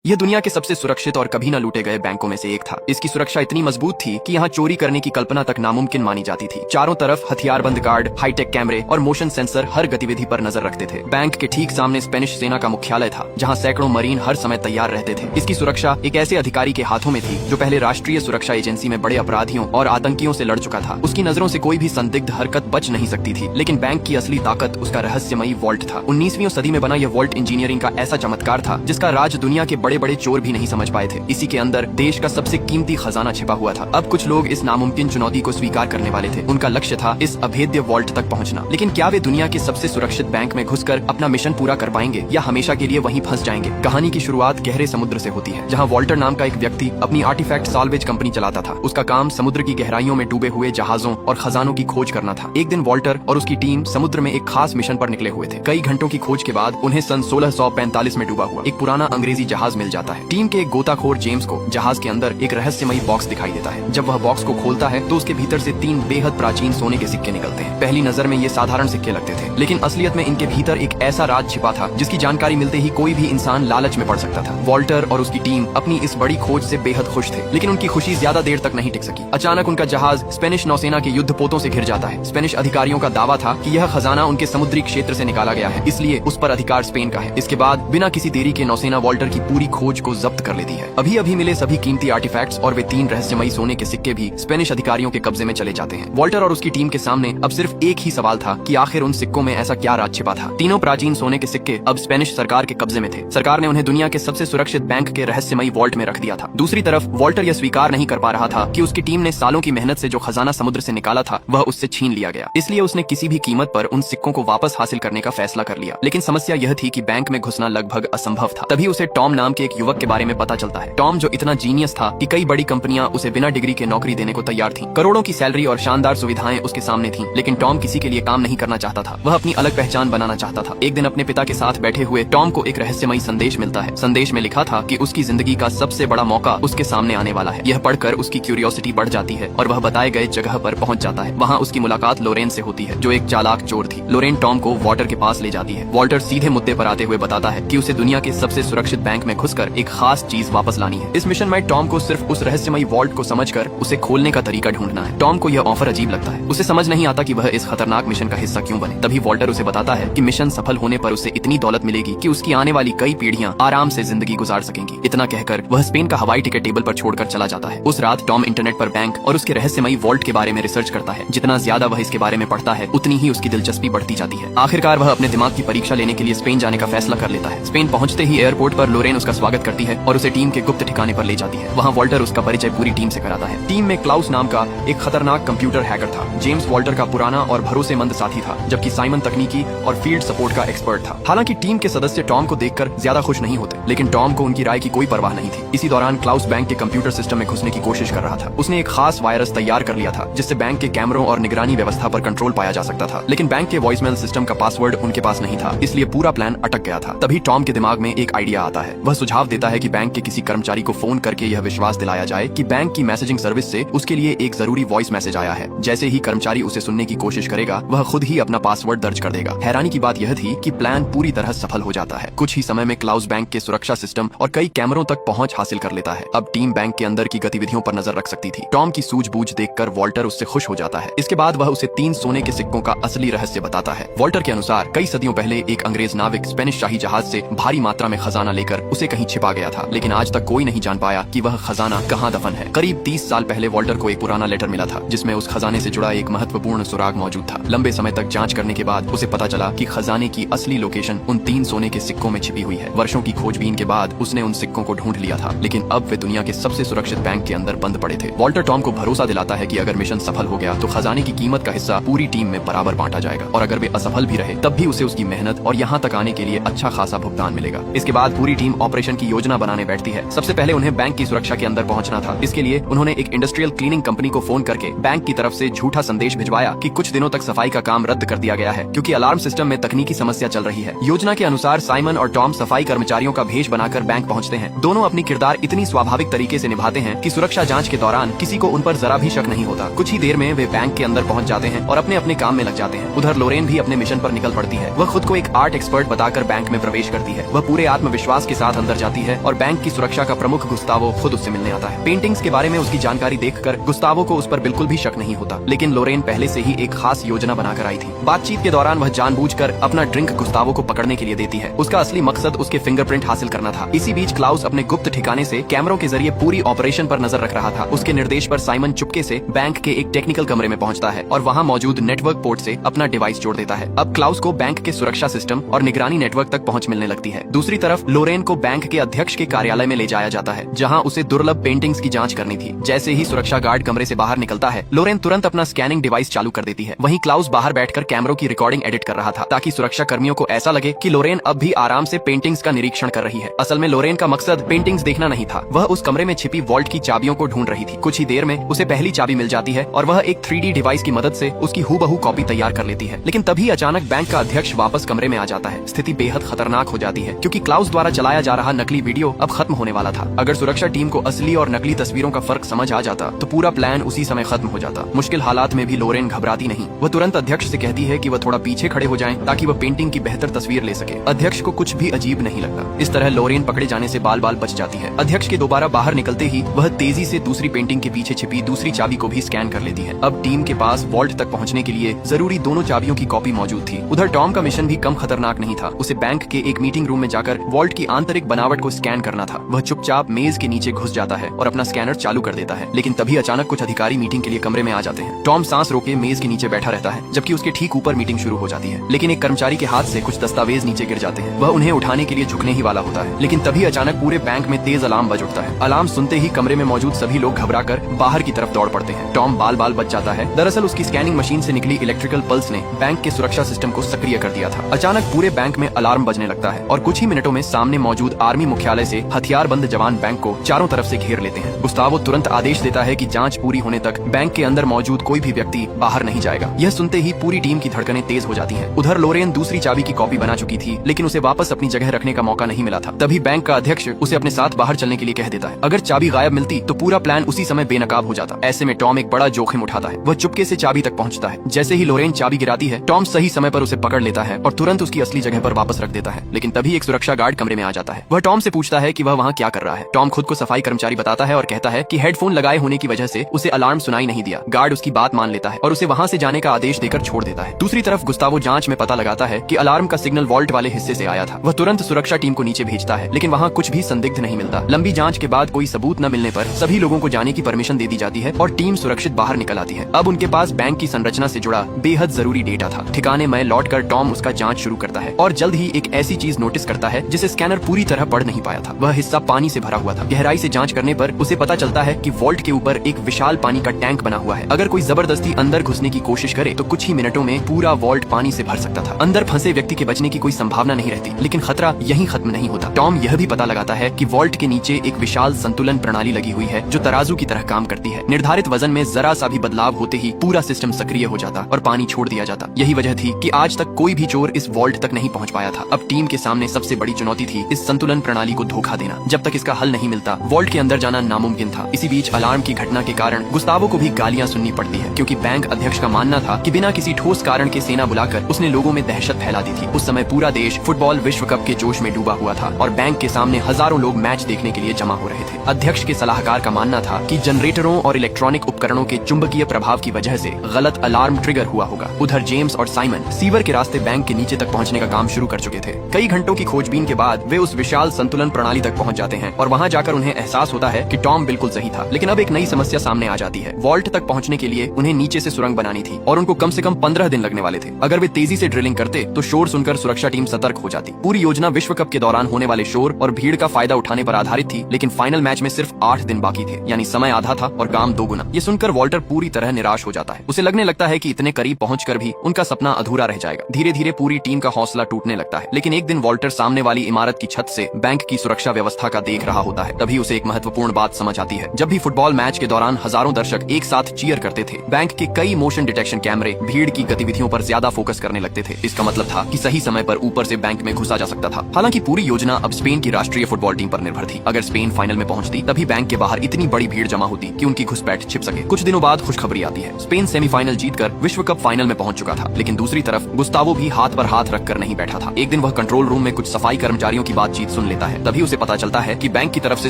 यह दुनिया के सबसे सुरक्षित और कभी न लूटे गए बैंकों में से एक था। इसकी सुरक्षा इतनी मजबूत थी कि यहाँ चोरी करने की कल्पना तक नामुमकिन मानी जाती थी। चारों तरफ हथियारबंद गार्ड, हाईटेक कैमरे और मोशन सेंसर हर गतिविधि पर नजर रखते थे। बैंक के ठीक सामने स्पेनिश सेना का मुख्यालय था, जहाँ सैकड़ों मरीन हर समय तैयार रहते थे। इसकी सुरक्षा एक ऐसे अधिकारी के हाथों में थी जो पहले राष्ट्रीय सुरक्षा एजेंसी में बड़े अपराधियों और आतंकियों से लड़ चुका था। उसकी नजरों से कोई भी संदिग्ध हरकत बच नहीं सकती थी। लेकिन बैंक की असली ताकत उसका रहस्यमयी वॉल्ट था। 19वीं सदी में बना यह वॉल्ट इंजीनियरिंग का ऐसा चमत्कार था जिसका राज दुनिया के बड़े बड़े चोर भी नहीं समझ पाए थे। इसी के अंदर देश का सबसे कीमती खजाना छिपा हुआ था। अब कुछ लोग इस नामुमकिन चुनौती को स्वीकार करने वाले थे। उनका लक्ष्य था इस अभेद्य वॉल्ट तक पहुंचना। लेकिन क्या वे दुनिया के सबसे सुरक्षित बैंक में घुसकर अपना मिशन पूरा कर पाएंगे या हमेशा के लिए वहीं फंस जाएंगे? कहानी की शुरुआत गहरे समुद्र से होती है, जहाँ वॉल्टर नाम का एक व्यक्ति अपनी आर्टिफैक्ट साल्वेज कंपनी चलाता था। उसका काम समुद्र की गहराइयों में डूबे हुए जहाजों और खजानों की खोज करना था। एक दिन वॉल्टर और उसकी टीम समुद्र में एक खास मिशन पर निकले हुए थे। कई घंटों की खोज के बाद उन्हें सन 1645 में डूबा हुआ एक पुराना अंग्रेजी जहाज मिल जाता है। टीम के एक गोताखोर जेम्स को जहाज के अंदर एक रहस्यमयी बॉक्स दिखाई देता है। जब वह बॉक्स को खोलता है तो उसके भीतर से 3 बेहद प्राचीन सोने के सिक्के निकलते हैं। पहली नजर में ये साधारण सिक्के लगते थे, लेकिन असलियत में इनके भीतर एक ऐसा राज छिपा था जिसकी जानकारी मिलते ही कोई भी इंसान लालच में पड़ सकता था। वॉल्टर और उसकी टीम अपनी इस बड़ी खोज से बेहद खुश थे, लेकिन उनकी खुशी ज्यादा देर तक नहीं टिक सकी। अचानक उनका जहाज स्पेनिश नौसेना के युद्ध पोतों से घिर जाता है। स्पेनिश अधिकारियों का दावा था कि यह खजाना उनके समुद्री क्षेत्र से निकाला गया है, इसलिए उस पर अधिकार स्पेन का है। इसके बाद बिना किसी देरी के नौसेना वॉल्टर की पूरी खोज को जब्त कर लेती है। अभी अभी मिले सभी कीमती आर्टिफैक्ट्स और वे 3 रहस्यमयी सोने के सिक्के भी स्पेनिश अधिकारियों के कब्जे में चले जाते हैं। वॉल्टर और उसकी टीम के सामने अब सिर्फ एक ही सवाल था कि आखिर उन सिक्कों में ऐसा क्या राज छिपा था। तीनों प्राचीन सोने के सिक्के अब स्पेनिश सरकार के कब्जे में थे। सरकार ने उन्हें दुनिया के सबसे सुरक्षित बैंक के रहस्यमयी वॉल्ट में रख दिया था। दूसरी तरफ वॉल्टर यह स्वीकार नहीं कर पा रहा था कि उसकी टीम ने सालों की मेहनत से जो खजाना समुद्र से निकाला था वह उससे छीन लिया गया। इसलिए उसने किसी भी कीमत पर उन सिक्कों को वापस हासिल करने का फैसला कर लिया। लेकिन समस्या यह थी कि बैंक में घुसना लगभग असंभव था। तभी उसे टॉम नाम के एक युवक के बारे में पता चलता है। टॉम जो इतना जीनियस था कि कई बड़ी कंपनियां उसे बिना डिग्री के नौकरी देने को तैयार थीं। करोड़ों की सैलरी और शानदार सुविधाएं उसके सामने थीं, लेकिन टॉम किसी के लिए काम नहीं करना चाहता था। वह अपनी अलग पहचान बनाना चाहता था। एक दिन अपने पिता के साथ बैठे हुए टॉम को एक रहस्यमयी संदेश मिलता है। संदेश में लिखा था कि उसकी जिंदगी का सबसे बड़ा मौका उसके सामने आने वाला है। यह पढ़कर उसकी क्यूरियोसिटी बढ़ जाती है और वह बताए गए जगह पर पहुंच जाता है। वहाँ उसकी मुलाकात लोरेन से होती है, जो एक चालाक चोर थी। लोरेन टॉम को वॉल्टर के पास ले जाती है। वॉल्टर सीधे मुद्दे पर आते हुए बताता है कि उसे दुनिया के सबसे सुरक्षित बैंक में घुसकर एक खास चीज वापस लानी है। इस मिशन में टॉम को सिर्फ उस रहस्यमयी वॉल्ट को समझकर उसे खोलने का तरीका ढूंढना है। टॉम को यह ऑफर अजीब लगता है। उसे समझ नहीं आता कि वह इस खतरनाक मिशन का हिस्सा क्यों बने। तभी वॉल्टर उसे बताता है कि मिशन सफल होने पर उसे इतनी दौलत मिलेगी कि उसकी आने वाली कई पीढ़ियां आराम से जिंदगी गुजार सकेंगी। इतना कहकर वह स्पेन का हवाई टिकट टेबल पर छोड़कर चला जाता है। उस रात टॉम इंटरनेट पर बैंक और उसके रहस्यमयी वॉल्ट के बारे में रिसर्च करता है। जितना ज्यादा वह इसके बारे में पढ़ता है उतनी ही उसकी दिलचस्पी बढ़ती जाती है। आखिरकार वह अपने दिमाग की परीक्षा लेने के लिए स्पेन जाने का फैसला कर लेता है। स्पेन पहुंचते ही एयरपोर्ट पर लोरेन उसका स्वागत करती है और उसे टीम के गुप्त ठिकाने पर ले जाती है। वहाँ वॉल्टर उसका परिचय पूरी टीम से कराता है। टीम में क्लाउस नाम का एक खतरनाक कंप्यूटर हैकर था। जेम्स वॉल्टर का पुराना और भरोसेमंद साथी था, जबकि साइमन तकनीकी और फील्ड सपोर्ट का एक्सपर्ट था। हालांकि टीम के सदस्य टॉम को देखकर ज्यादा खुश नहीं होते, लेकिन टॉम को उनकी राय की कोई परवाह नहीं थी। इसी दौरान क्लाउस बैंक के कंप्यूटर सिस्टम में घुसने की कोशिश कर रहा था। उसने एक खास वायरस तैयार कर लिया था जिससे बैंक के कैमरों और निगरानी व्यवस्था पर कंट्रोल पाया जा सकता था। लेकिन बैंक के वॉइसमेल सिस्टम का पासवर्ड उनके पास नहीं था, इसलिए पूरा प्लान अटक गया था। तभी टॉम के दिमाग में एक आइडिया आता है। वह सुझाव देता है कि बैंक के किसी कर्मचारी को फोन करके यह विश्वास दिलाया जाए कि बैंक की मैसेजिंग सर्विस से उसके लिए एक जरूरी वॉइस मैसेज आया है। जैसे ही कर्मचारी उसे सुनने की कोशिश करेगा, वह खुद ही अपना पासवर्ड दर्ज कर देगा। हैरानी की बात यह थी कि प्लान पूरी तरह सफल हो जाता है। कुछ ही समय में क्लाउस बैंक के सुरक्षा सिस्टम और कई कैमरों तक पहुंच हासिल कर लेता है। अब टीम बैंक के अंदर की गतिविधियों पर नजर रख सकती थी। टॉम की सूझबूझ देखकर वॉल्टर उससे खुश हो जाता है। इसके बाद वह उसे 3 सोने के सिक्कों का असली रहस्य बताता है। वॉल्टर के अनुसार कई सदियों पहले एक अंग्रेज नाविक स्पेनिश शाही जहाज से भारी मात्रा में खजाना लेकर उसे कहीं छिपा गया था, लेकिन आज तक कोई नहीं जान पाया कि वह खजाना कहाँ दफन है। करीब 30 साल पहले वॉल्टर को एक पुराना लेटर मिला था जिसमें उस खजाने से जुड़ा एक महत्वपूर्ण सुराग मौजूद था। लंबे समय तक जांच करने के बाद उसे पता चला कि खजाने की असली लोकेशन उन 3 सोने के सिक्कों में छिपी हुई है। वर्षों की खोजबीन के बाद उसने उन सिक्कों को ढूंढ लिया था, लेकिन अब वे दुनिया के सबसे सुरक्षित बैंक के अंदर बंद पड़े थे। वॉल्टर टॉम को भरोसा दिलाता है कि अगर मिशन सफल हो गया तो खजाने की कीमत का हिस्सा पूरी टीम में बराबर बांटा जाएगा, और अगर वे असफल भी रहे तब भी उसे उसकी मेहनत और यहाँ तक आने के लिए अच्छा खासा भुगतान मिलेगा। इसके बाद पूरी टीम ऑपरेशन की योजना बनाने बैठती है। सबसे पहले उन्हें बैंक की सुरक्षा के अंदर पहुंचना था। इसके लिए उन्होंने एक इंडस्ट्रियल क्लीनिंग कंपनी को फोन करके बैंक की तरफ से झूठा संदेश भिजवाया कि कुछ दिनों तक सफाई का काम रद्द कर दिया गया है क्योंकि अलार्म सिस्टम में तकनीकी समस्या चल रही है। योजना के अनुसार साइमन और टॉम सफाई कर्मचारियों का भेष बनाकर बैंक पहुंचते हैं। दोनों अपनी किरदार इतनी स्वाभाविक तरीके से निभाते हैं कि सुरक्षा जांच के दौरान किसी को उन पर जरा भी शक नहीं होता। कुछ ही देर में वे बैंक के अंदर पहुंच जाते हैं और अपने अपने काम में लग जाते हैं। उधर लोरेन भी अपने मिशन पर निकल पड़ती है। वह खुद को एक आर्ट एक्सपर्ट बताकर बैंक में प्रवेश करती है। वह पूरे आत्मविश्वास के साथ अंदर अंदर जाती है और बैंक की सुरक्षा का प्रमुख गुस्तावो खुद उससे मिलने आता है। पेंटिंग्स के बारे में उसकी जानकारी देखकर गुस्तावो को उस पर बिल्कुल भी शक नहीं होता, लेकिन लोरेन पहले से ही एक खास योजना बनाकर आई थी। बातचीत के दौरान वह जानबूझकर अपना ड्रिंक गुस्तावो को पकड़ने के लिए देती है। उसका असली मकसद उसके फिंगरप्रिंट हासिल करना था। इसी बीच क्लाउस अपने गुप्त ठिकाने से कैमरों के जरिए पूरी ऑपरेशन पर नजर रख रहा था। उसके निर्देश पर साइमन चुपके से बैंक के एक टेक्निकल कमरे में पहुंचता है और वहां मौजूद नेटवर्क पोर्ट से अपना डिवाइस जोड़ देता है। अब क्लाउस को बैंक के सुरक्षा सिस्टम और निगरानी नेटवर्क तक पहुंच मिलने लगती है। दूसरी तरफ लोरेन को बैंक के अध्यक्ष के कार्यालय में ले जाया जाता है, जहां उसे दुर्लभ पेंटिंग्स की जांच करनी थी। जैसे ही सुरक्षा गार्ड कमरे से बाहर निकलता है, लोरेन तुरंत अपना स्कैनिंग डिवाइस चालू कर देती है। वहीं क्लाउस बाहर बैठकर कैमरों की रिकॉर्डिंग एडिट कर रहा था, ताकि सुरक्षा कर्मियों को ऐसा लगे कि लोरेन अब भी आराम से पेंटिंग्स का निरीक्षण कर रही है। असल में लोरेन का मकसद पेंटिंग्स देखना नहीं था, वह उस कमरे में छिपी वॉल्ट की चाबियों को ढूंढ रही थी। कुछ ही देर में उसे पहली चाबी मिल जाती है और वह एक 3D डिवाइस की मदद से उसकी हूबहू कॉपी तैयार कर लेती है। लेकिन तभी अचानक बैंक का अध्यक्ष वापस कमरे में आ जाता है। स्थिति बेहद खतरनाक हो जाती है, क्योंकि क्लाउस द्वारा चलाया जा रहा नकली वीडियो अब खत्म होने वाला था। अगर सुरक्षा टीम को असली और नकली तस्वीरों का फर्क समझ आ जाता तो पूरा प्लान उसी समय खत्म हो जाता। मुश्किल हालात में भी लोरेन घबराती नहीं। वह तुरंत अध्यक्ष से कहती है कि वह थोड़ा पीछे खड़े हो जाएं, ताकि वह पेंटिंग की बेहतर तस्वीर ले सके। अध्यक्ष को कुछ भी अजीब नहीं लगता। इस तरह लोरेन पकड़े जाने से बाल बाल बच जाती है। अध्यक्ष के दोबारा बाहर निकलते ही वह तेजी से दूसरी पेंटिंग के पीछे छिपी दूसरी चाबी को भी स्कैन कर लेती है। अब टीम के पास वॉल्ट तक पहुंचने के लिए जरूरी दोनों चाबियों की कॉपी मौजूद थी। उधर टॉम का मिशन भी कम खतरनाक नहीं था। उसे बैंक के एक मीटिंग रूम में जाकर वॉल्ट की आंतरिक बनावट को स्कैन करना था। वह चुपचाप मेज के नीचे घुस जाता है और अपना स्कैनर चालू कर देता है। लेकिन तभी अचानक कुछ अधिकारी मीटिंग के लिए कमरे में आ जाते हैं। टॉम सांस रोके मेज के नीचे बैठा रहता है, जबकि उसके ठीक ऊपर मीटिंग शुरू हो जाती है। लेकिन एक कर्मचारी के हाथ से कुछ दस्तावेज नीचे गिर जाते हैं। वह उन्हें उठाने के लिए झुकने ही वाला होता है, लेकिन तभी अचानक पूरे बैंक में तेज अलार्म बज उठता है। अलार्म सुनते ही कमरे में मौजूद सभी लोग घबराकर बाहर की तरफ दौड़ पड़ते हैं। टॉम बाल बाल बच जाता है। दरअसल उसकी स्कैनिंग मशीन से निकली इलेक्ट्रिकल पल्स ने बैंक के सुरक्षा सिस्टम को सक्रिय कर दिया था। अचानक पूरे बैंक में अलार्म बजने लगता है और कुछ ही मिनटों में सामने मौजूद आर्मी मुख्यालय से हथियारबंद जवान बैंक को चारों तरफ से घेर लेते हैं। गुस्तावो तुरंत आदेश देता है कि जांच पूरी होने तक बैंक के अंदर मौजूद कोई भी व्यक्ति बाहर नहीं जाएगा। यह सुनते ही पूरी टीम की धड़कनें तेज हो जाती हैं। उधर लोरेन दूसरी चाबी की कॉपी बना चुकी थी, लेकिन उसे वापस अपनी जगह रखने का मौका नहीं मिला था। तभी बैंक का अध्यक्ष उसे अपने साथ बाहर चलने के लिए कह देता है। अगर चाबी गायब मिलती तो पूरा प्लान उसी समय बेनकाब हो जाता। ऐसे में टॉम एक बड़ा जोखिम उठाता है। वह चुपके से चाबी तक पहुंचता है। जैसे ही लोरेन चाबी गिराती है, टॉम सही समय पर उसे पकड़ लेता है और तुरंत उसकी असली जगह पर वापस रख देता है। लेकिन तभी एक सुरक्षा गार्ड कमरे में आ जाता है। वह टॉम से पूछता है कि वह वहाँ क्या कर रहा है। टॉम खुद को सफाई कर्मचारी बताता है और कहता है कि हेडफोन लगाए होने की वजह से उसे अलार्म सुनाई नहीं दिया। गार्ड उसकी बात मान लेता है और उसे वहाँ से जाने का आदेश देकर छोड़ देता है। दूसरी तरफ गुस्तावो जांच में पता लगाता है कि अलार्म का सिग्नल वॉल्ट वाले हिस्से से आया था। वह तुरंत सुरक्षा टीम को नीचे भेजता है, लेकिन वहाँ कुछ भी संदिग्ध नहीं मिलता। लंबी जांच के बाद कोई सबूत न मिलने पर सभी लोगों को जाने की परमिशन दे दी जाती है और टीम सुरक्षित बाहर निकल आती है। अब उनके पास बैंक की संरचना से जुड़ा बेहद जरूरी डेटा था। ठिकाने में लौटकर टॉम उसका जांच शुरू करता है और जल्द ही एक ऐसी चीज नोटिस करता है जिसे स्कैनर पूरी तरह पढ़ नहीं पाया था। वह हिस्सा पानी से भरा हुआ था। गहराई से जांच करने पर उसे पता चलता है कि वॉल्ट के ऊपर एक विशाल पानी का टैंक बना हुआ है। अगर कोई जबरदस्ती अंदर घुसने की कोशिश करे तो कुछ ही मिनटों में पूरा वॉल्ट पानी से भर सकता था। अंदर फंसे व्यक्ति के बचने की कोई संभावना नहीं रहती, लेकिन खतरा यहीं खत्म नहीं होता। टॉम यह भी पता लगाता है कि वॉल्ट के नीचे एक विशाल संतुलन प्रणाली लगी हुई है जो तराजू की तरह काम करती है। निर्धारित वजन में जरा सा भी बदलाव होते ही पूरा सिस्टम सक्रिय हो जाता और पानी छोड़ दिया जाता। यही वजह थी कि आज तक कोई भी चोर इस वॉल्ट तक नहीं पहुंच पाया था। अब टीम के सामने सबसे बड़ी चुनौती थी इस संतुलन प्रणाली को धोखा देना। जब तक इसका हल नहीं मिलता, वॉल्ट के अंदर जाना नामुमकिन था। इसी बीच अलार्म की घटना के कारण गुस्तावो को भी गालियां सुननी पड़ती है, क्योंकि बैंक अध्यक्ष का मानना था कि बिना किसी ठोस कारण के सेना बुलाकर उसने लोगों में दहशत फैला दी थी। उस समय पूरा देश फुटबॉल विश्व कप के जोश में डूबा हुआ था और बैंक के सामने हजारों लोग मैच देखने के लिए जमा हो रहे थे। अध्यक्ष के सलाहकार का मानना था कि जनरेटरों और इलेक्ट्रॉनिक उपकरणों के चुंबकीय प्रभाव की वजह से गलत अलार्म ट्रिगर हुआ होगा। उधर जेम्स और साइमन सीवर के रास्ते बैंक के नीचे तक पहुंचने का काम शुरू कर चुके थे। कई घंटों की खोजबीन के बाद वे उस विशाल संतुलन प्रणाली तक पहुंच जाते हैं और वहां जाकर उन्हें एहसास होता है कि टॉम बिल्कुल सही था। लेकिन अब एक नई समस्या सामने आ जाती है। वॉल्ट तक पहुंचने के लिए उन्हें नीचे से सुरंग बनानी थी और उनको कम से कम 15 दिन लगने वाले थे। अगर वे तेजी से ड्रिलिंग करते तो शोर सुनकर सुरक्षा टीम सतर्क हो जाती। पूरी योजना विश्व कप के दौरान होने वाले शोर और भीड़ का फायदा उठाने पर आधारित थी, लेकिन फाइनल मैच में सिर्फ 8 दिन बाकी थे, यानी समय आधा था और काम दोगुना। ये सुनकर वॉल्टर पूरी तरह निराश हो जाता है। उसे लगने लगता है कि इतने करीब पहुंचकर भी उनका सपना अधूरा रह जाएगा। धीरे धीरे पूरी टीम का हौसला टूटने लगता है। लेकिन एक दिन वॉल्टर सामने वाली इमारत की छत से बैंक की सुरक्षा व्यवस्था का देख रहा होता है। तभी उसे एक महत्वपूर्ण बात समझ आती है। जब भी फुटबॉल मैच के दौरान हजारों दर्शक एक साथ चीयर करते थे, बैंक के कई मोशन डिटेक्शन कैमरे भीड़ की गतिविधियों पर ज्यादा फोकस करने लगते थे। इसका मतलब था कि सही समय पर ऊपर से बैंक में घुसा जा सकता था। हालांकि पूरी योजना अब स्पेन की राष्ट्रीय फुटबॉल टीम पर निर्भर थी। अगर स्पेन फाइनल में पहुंचती तभी बैंक के बाहर इतनी बड़ी भीड़ जमा होती कि उनकी घुसपैठ छिप सके। कुछ दिनों बाद खुशखबरी आती है। स्पेन सेमीफाइनल जीतकर विश्व कप फाइनल में पहुंच चुका था। लेकिन दूसरी तरफ गुस्तावो भी हाथ पर हाथ रखकर नहीं बैठा था। एक दिन वह कंट्रोल रूम में कुछ सफाई कर्मचारियों की बातचीत सुन लेता है। तभी उसे पता चलता है कि बैंक की तरफ से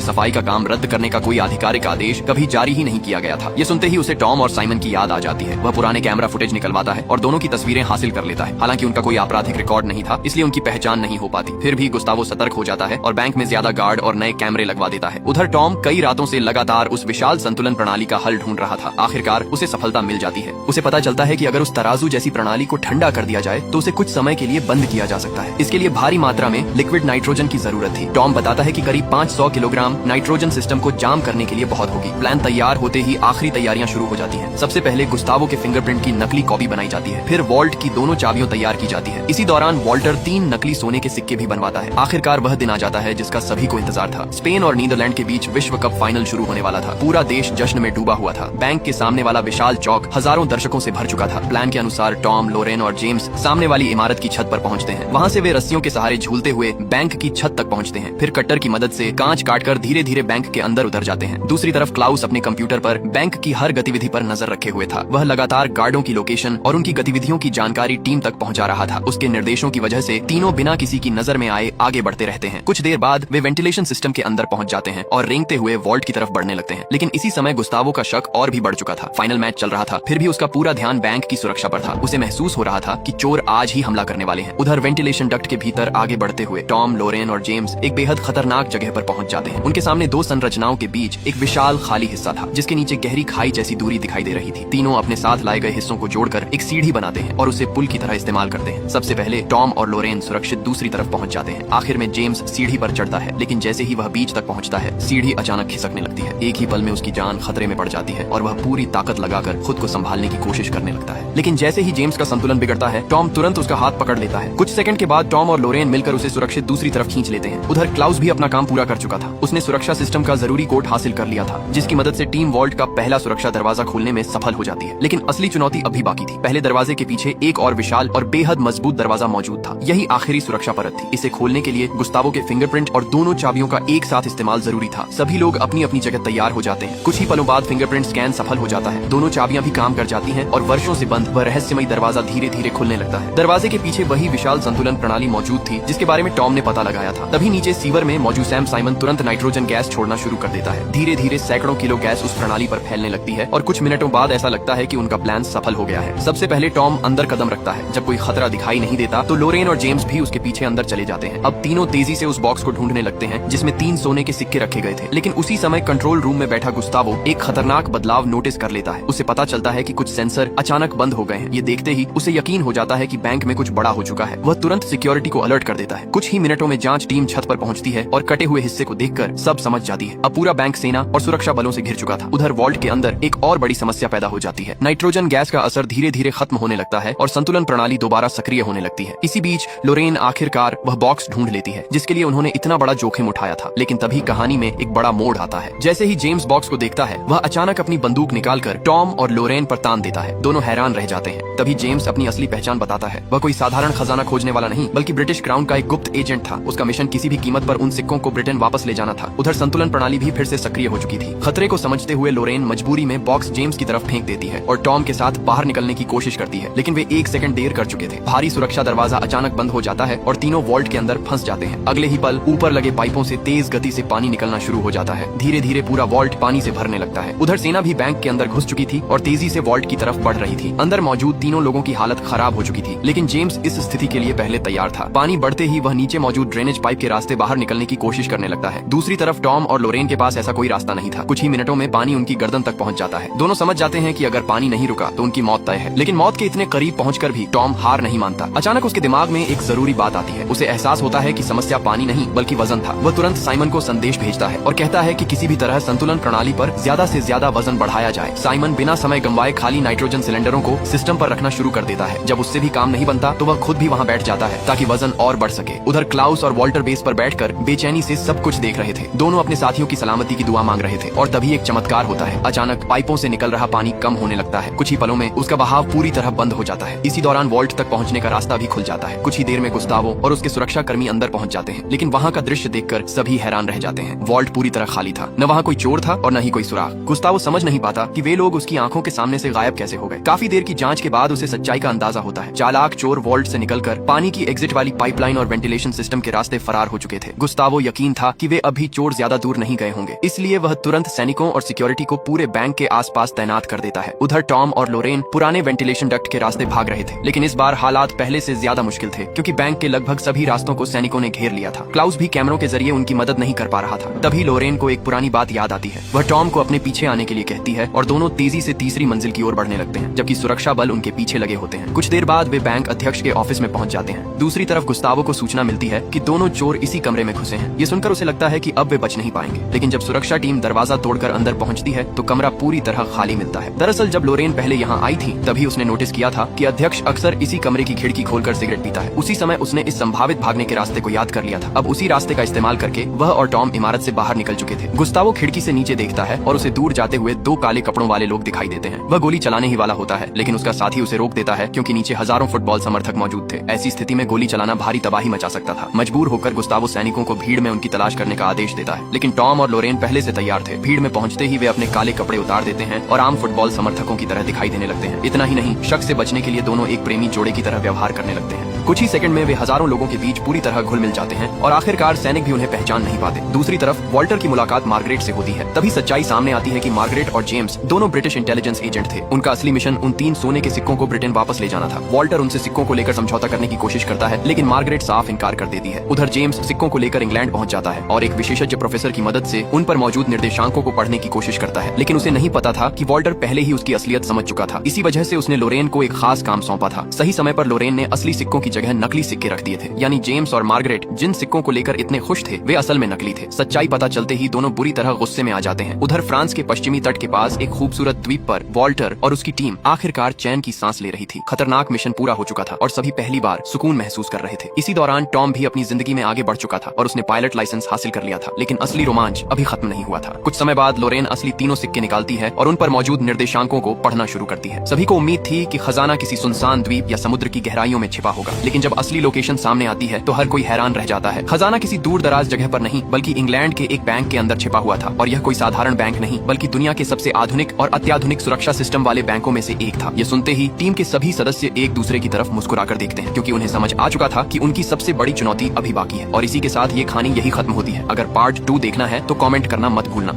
सफाई का काम रद्द करने का कोई आधिकारिक आदेश कभी जारी ही नहीं किया गया था। ये सुनते ही उसे टॉम और साइमन की याद आ जाती है। वह पुराने कैमरा फुटेज निकलवाता है और दोनों की तस्वीरें हासिल कर लेता है। हालांकि उनका कोई आपराधिक रिकॉर्ड नहीं था, इसलिए उनकी पहचान नहीं हो पाती। फिर भी गुस्तावो सतर्क हो जाता है और बैंक में ज्यादा गार्ड और नए कैमरे लगवा देता है। उधर टॉम कई रातों से लगातार उस विशाल संतुलन प्रणाली का हल ढूंढ रहा था। आखिरकार उसे सफलता मिल जाती है। उसे पता चलता है कि अगर उस तराजू जैसी प्रणाली को ठंडा कर दिया जाए तो उसे कुछ समय के लिए बंद किया जा सकता है। इसके लिए भारी मात्रा में लिक्विड नाइट्रोजन की जरूरत थी। टॉम बताता है कि करीब 500 किलोग्राम नाइट्रोजन सिस्टम को जाम करने के लिए बहुत होगी। प्लान तैयार होते ही आखिरी तैयारियां शुरू हो जाती हैं। सबसे पहले गुस्तावो के फिंगरप्रिंट की नकली कॉपी बनाई जाती है। फिर वॉल्ट की दोनों चाबियों तैयार की जाती है। इसी दौरान वॉल्टर 3 नकली सोने के सिक्के भी बनवाता है। आखिरकार वह दिन आ जाता है जिसका सभी को इंतजार था। स्पेन और नीदरलैंड के बीच विश्व कप फाइनल शुरू होने वाला था। पूरा देश जश्न में डूबा हुआ था। बैंक के सामने वाला विशाल चौक हजारों दर्शकों से भर चुका था। प्लान के अनुसार टॉम, लोरेन और जेम्स सामने वाली इमारत की छत पर पहुंचते हैं। वहां से वे रस्सियों के सहारे झूलते हुए बैंक की छत तक पहुंचते हैं। फिर कट्टर की मदद से कांच काटकर धीरे धीरे बैंक के अंदर उतर जाते हैं। दूसरी तरफ क्लाउस अपने कंप्यूटर पर बैंक की हर गतिविधि पर नजर रखे हुए था। वह लगातार गार्डों की लोकेशन और उनकी गतिविधियों की जानकारी टीम तक पहुंचा रहा था। उसके निर्देशों की वजह से तीनों बिना किसी की नजर में आए आगे बढ़ते रहते हैं। कुछ देर बाद वे वेंटिलेशन सिस्टम के अंदर पहुंच जाते हैं और रेंगते हुए वॉल्ट की तरफ बढ़ने लगते हैं। लेकिन इसी समय गुस्तावो का शक और भी बढ़ चुका था। फाइनल मैच चल रहा था, फिर भी उसका पूरा ध्यान बैंक की सुरक्षा पर था। उसे महसूस हो रहा था कि चोर आज ही हमला करने वाले हैं। उधर वेंटिलेशन डक्ट के भीतर आगे बढ़ते हुए टॉम, लोरेन और जेम्स एक बेहद खतरनाक जगह पर पहुंच जाते हैं। उनके सामने दो संरचनाओं के बीच एक विशाल खाली हिस्सा था, जिसके नीचे गहरी खाई जैसी दूरी दिखाई दे रही थी। तीनों अपने साथ लाए गए हिस्सों को जोड़कर एक सीढ़ी बनाते हैं और उसे पुल की तरह इस्तेमाल करते हैं। सबसे पहले टॉम और लोरेन सुरक्षित दूसरी तरफ पहुंच जाते हैं। आखिर में जेम्स सीढ़ी पर चढ़ता है, लेकिन जैसे ही वह बीच तक पहुंचता है, सीढ़ी अचानक खिसकने लगती है। एक ही पल में उसकी जान खतरे में पड़ जाती है और वह पूरी ताकत लगाकर खुद को संभालने की कोशिश करने लगता है। लेकिन जैसे ही जेम्स का संतुलन बिगड़ता है, टॉम तुरंत उसका हाथ पकड़ लेता है। कुछ सेकंड के बाद टॉम और लोरेन मिलकर उसे सुरक्षित दूसरी तरफ खींच लेते हैं। उधर क्लाउस भी अपना काम पूरा कर चुका था। उसने सुरक्षा सिस्टम का जरूरी कोड हासिल कर लिया था, जिसकी मदद से टीम वॉल्ट का पहला सुरक्षा दरवाजा खोलने में सफल हो जाती है। लेकिन असली चुनौती अभी बाकी थी। पहले दरवाजे के पीछे एक और विशाल और बेहद मजबूत दरवाजा मौजूद था। यही आखिरी सुरक्षा परत थी। इसे खोलने के लिए गुस्तावो के फिंगरप्रिंट और दोनों चाबियों का एक साथ इस्तेमाल जरूरी था। सभी लोग अपनी अपनी जगह तैयार हो जाते हैं। कुछ ही पलों बाद फिंगरप्रिंट स्कैन सफल हो जाता है। दोनों चाबियां भी काम कर जाती हैं और वर्षों से बंद वह रहस्यमयी दरवाजा धीरे धीरे खुलने लगता है। दरवाजे के पीछे वही विशाल संतुलन प्रणाली मौजूद थी, जिसके बारे में टॉम ने पता लगाया था। तभी नीचे सीवर में मौजूद सैम साइमन तुरंत नाइट्रोजन गैस छोड़ना शुरू कर देता है। धीरे धीरे सैकड़ों किलो गैस उस प्रणाली पर फैलने लगती है और कुछ मिनटों बाद ऐसा लगता है कि उनका प्लान सफल हो गया है। सबसे पहले टॉम अंदर कदम रखता है। जब कोई खतरा दिखाई नहीं देता तो लोरेन और जेम्स भी उसके पीछे अंदर चले जाते हैं। अब तीनों तेजी से उस बॉक्स को ढूंढने लगते हैं, जिसमें 3 सोने के सिक्के रखे गए थे। लेकिन उसी समय कंट्रोल रूम में बैठा गुस्तावो एक खतरनाक बदलाव नोटिस कर लेता है। उसे पता चलता है कि कुछ सेंसर अचानक बंद हो गए हैं। ये देखते ही उसे यकीन हो जाता है कि बैंक में कुछ बड़ा हो चुका है। वह तुरंत सिक्योरिटी को अलर्ट कर देता है। कुछ ही मिनटों में जांच टीम छत पर पहुंचती है और कटे हुए हिस्से को देखकर सब समझ जाती है। अब पूरा बैंक सेना और सुरक्षा बलों से घिर चुका था। उधर वॉल्ट के अंदर एक और बड़ी समस्या पैदा हो जाती है। नाइट्रोजन गैस का असर धीरे धीरे खत्म होने लगता है और संतुलन प्रणाली दोबारा सक्रिय होने लगती है। इसी बीच लोरेन आखिरकार वह बॉक्स ढूंढ लेती है, जिसके लिए उन्होंने इतना बड़ा जोखिम उठाया था। लेकिन तभी कहानी में एक बड़ा मोड़ आता है। जैसे ही जेम्स बॉक्स को देखता है, वह अचानक अपनी बंदूक निकालकर टॉम और लोरेन पर तान देता है। दोनों हैरान रह जाते हैं। तभी जेम्स अपनी असली पहचान बताता है। वह कोई साधारण खजाना खोजने वाला नहीं, बल्कि ब्रिटिश क्राउन का एक गुप्त एजेंट था। उसका मिशन किसी भी कीमत पर उन सिक्कों को ब्रिटेन वापस ले जाना था। उधर संतुलन प्रणाली भी फिर से सक्रिय हो चुकी थी। खतरे को समझते हुए लोरेन मजबूरी में बॉक्स जेम्स की तरफ फेंक देती है और टॉम के साथ बाहर निकलने की कोशिश करती है। लेकिन वे 1 सेकंड देर कर चुके थे। भारी सुरक्षा दरवाजा अचानक बंद हो जाता है और तीनों वॉल्ट के अंदर फंस जाते हैं। अगले ही पल ऊपर लगे पाइपों से तेज गति से पानी निकलना शुरू हो जाता है। धीरे धीरे पूरा वॉल्ट पानी से भरने लगता है। उधर सेना भी बैंक के अंदर घुस चुकी थी और तेजी से वॉल्ट की तरफ बढ़ रही थी। अंदर मौजूद तीनों लोगों की हालत खराब हो चुकी थी। लेकिन जेम्स इस स्थिति के लिए पहले तैयार था। पानी बढ़ते ही वह नीचे मौजूद ड्रेनेज पाइप के रास्ते बाहर निकलने की कोशिश करने लगता है। दूसरी तरफ टॉम और लोरेन के पास ऐसा कोई रास्ता नहीं था। कुछ ही मिनटों में पानी उनकी गर्दन तक पहुंच जाता है। दोनों समझ जाते हैं कि अगर पानी नहीं रुका तो उनकी मौत तय है। लेकिन मौत के इतने करीब पहुंचकर भी टॉम हार नहीं मानता। अचानक उसके दिमाग में एक जरूरी बात आती है। उसे एहसास होता है कि समस्या पानी नहीं बल्कि वजन था। वह तुरंत साइमन को संदेश भेजता है और कहता है कि किसी भी तरह संतुलन प्रणाली पर ज्यादा से ज्यादा वजन बढ़ाया जाए। साइमन बिना समय गंवाए खाली नाइट्रोजन सिलेंडरों को सिस्टम पर रखना शुरू कर देता है। जब उससे भी काम नहीं बनता तो वह खुद भी वहाँ बैठ जाता है ताकि वजन और बढ़ सके। उधर क्लाउस और वॉल्टर बेस पर बैठकर बेचैनी से सब कुछ देख रहे थे। दोनों अपने साथियों की सलामती की दुआ मांग रहे थे और तभी एक चमत्कार होता है। अचानक पाइपों से निकल रहा पानी कम होने लगता है। कुछ ही पलों में उसका बहाव पूरी तरह बंद हो जाता है। इसी दौरान वॉल्ट तक पहुंचने का रास्ता भी खुल जाता है। कुछ ही देर में गुस्तावो और उसके सुरक्षा कर्मी अंदर पहुंच जाते हैं। लेकिन वहाँ का दृश्य देखकर सभी हैरान रह जाते हैं। वॉल्ट पूरी तरह खाली था। न वहाँ कोई चोर था और न ही कोई सुराग। गुस्तावो समझ नहीं पाता कि वे लोग उसकी आंखों के सामने से गायब कैसे हो गए। काफी देर की जांच के बाद उसे सच्चाई का अंदाजा होता है। चालाक चोर वॉल्ट से निकलकर पानी की एग्जिट वाली पाइपलाइन और वेंटिलेशन सिस्टम के रास्ते फरार फरार हो चुके थे। गुस्तावो यकीन था कि वे अभी चोर ज्यादा दूर नहीं गए होंगे, इसलिए वह तुरंत सैनिकों और सिक्योरिटी को पूरे बैंक के आसपास तैनात कर देता है। उधर टॉम और लोरेन पुराने वेंटिलेशन डक्ट के रास्ते भाग रहे थे, लेकिन इस बार हालात पहले से ज्यादा मुश्किल थे क्योंकि बैंक के लगभग सभी रास्तों को सैनिकों ने घेर लिया था। क्लाउस भी कैमरों के जरिए उनकी मदद नहीं कर पा रहा था। तभी लोरेन को एक पुरानी बात याद आती है। वह टॉम को अपने पीछे आने के लिए कहती है और दोनों तेजी से तीसरी मंजिल की ओर बढ़ने लगते हैं, जबकि सुरक्षा बल उनके पीछे लगे होते हैं। कुछ देर बाद वे बैंक अध्यक्ष के ऑफिस में पहुंच जाते हैं। दूसरी तरफ गुस्तावो को सूचना मिलती है कि दोनों चोर इसी कमरे में घुसे हैं। ये सुनकर उसे लगता है कि अब वे बच नहीं पाएंगे, लेकिन जब सुरक्षा टीम दरवाजा तोड़कर अंदर पहुंचती है तो कमरा पूरी तरह खाली मिलता है। दरअसल जब लोरेन पहले यहाँ आई थी तभी उसने नोटिस किया था कि अध्यक्ष अक्सर इसी कमरे की खिड़की खोलकर सिगरेट पीता है। उसी समय उसने इस संभावित भागने के रास्ते को याद कर लिया था। अब उसी रास्ते का इस्तेमाल करके वह और टॉम इमारत से बाहर निकल चुके थे। गुस्तावो खिड़की से नीचे देखता है और उसे दूर जाते हुए दो काले कपड़ों वाले लोग दिखाई देते हैं। वह गोली चलाने ही वाला होता है, लेकिन उसका साथी उसे रोक देता है क्योंकि नीचे हजारों फुटबॉल समर्थक मौजूद थे। ऐसी स्थिति में गोली चलाना भारी तबाही मचा सकता था। मजबूर होकर गुस्तावो सैनिकों को भीड़ में उनकी तलाश करने का आदेश देता है, लेकिन टॉम और लोरेन पहले से तैयार थे। भीड़ में पहुंचते ही वे अपने काले कपड़े उतार देते हैं और आम फुटबॉल समर्थकों की तरह दिखाई देने लगते हैं। इतना ही नहीं, शक से बचने के लिए दोनों एक प्रेमी जोड़े की तरह व्यवहार करने लगते हैं। कुछ ही सेकंड में वे हजारों लोगों के बीच पूरी तरह घुल मिल जाते हैं और आखिरकार सैनिक भी उन्हें पहचान नहीं पाते। दूसरी तरफ वॉल्टर की मुलाकात मार्गरेट से होती है। तभी सच्चाई सामने आती है कि मार्गरेट और जेम्स दोनों ब्रिटिश इंटेलिजेंस एजेंट थे। उनका असली मिशन उन 3 सोने के सिक्कों को ब्रिटेन वापस ले जाना था। वॉल्टर उनसे सिक्कों को लेकर समझौता करने की कोशिश करता है, लेकिन मार्गरेट साफ इनकार कर देती है। उधर जेम्स सिक्कों को लेकर इंग्लैंड पहुंच जाता है और एक विशेषज्ञ प्रोफेसर की मदद से उन पर मौजूद निर्देशांकों को पढ़ने की कोशिश करता है, लेकिन उसे नहीं पता था कि वॉल्टर पहले ही उसकी असलियत समझ चुका था। इसी वजह से उसने लोरेन को एक खास काम सौंपा था। सही समय पर लोरेन ने असली सिक्कों की जगह नकली सिक्के रख दिए थे, यानी जेम्स और मार्गरेट जिन सिक्कों को लेकर इतने खुश थे वे असल में नकली थे। सच्चाई पता चलते ही दोनों बुरी तरह गुस्से में आ जाते हैं। उधर फ्रांस के पश्चिमी तट के पास एक खूबसूरत द्वीप पर वॉल्टर और उसकी टीम आखिरकार चैन की सांस ले रही थी। खतरनाक मिशन पूरा हो चुका था और सभी पहली बार सुकून महसूस कर रहे थे। इसी दौरान टॉम भी अपनी जिंदगी में आगे बढ़ चुका था और उसने पायलट लाइसेंस हासिल कर लिया था, लेकिन असली रोमांच अभी खत्म नहीं हुआ था। कुछ समय बाद लोरेन असली तीनों सिक्के निकालती है और उन पर मौजूद निर्देशांकों को पढ़ना शुरू करती है। सभी को उम्मीद थी कि खजाना किसी सुनसान द्वीप या समुद्र की गहराइयों में छिपा होगा, लेकिन जब असली लोकेशन सामने आती है तो हर कोई हैरान रह जाता है। खजाना किसी दूर दराज जगह पर नहीं बल्कि इंग्लैंड के एक बैंक के अंदर छिपा हुआ था, और यह कोई साधारण बैंक नहीं बल्कि दुनिया के सबसे आधुनिक और अत्याधुनिक सुरक्षा सिस्टम वाले बैंकों में से एक था। ये सुनते ही टीम के सभी सदस्य एक दूसरे की तरफ मुस्कुराकर देखते हैं, क्योंकि उन्हें समझ आ चुका था कि उनकी सबसे बड़ी चुनौती अभी बाकी है। और इसी के साथ ये कहानी यही खत्म होती है। अगर पार्ट 2 देखना है तो कमेंट करना मत भूलना।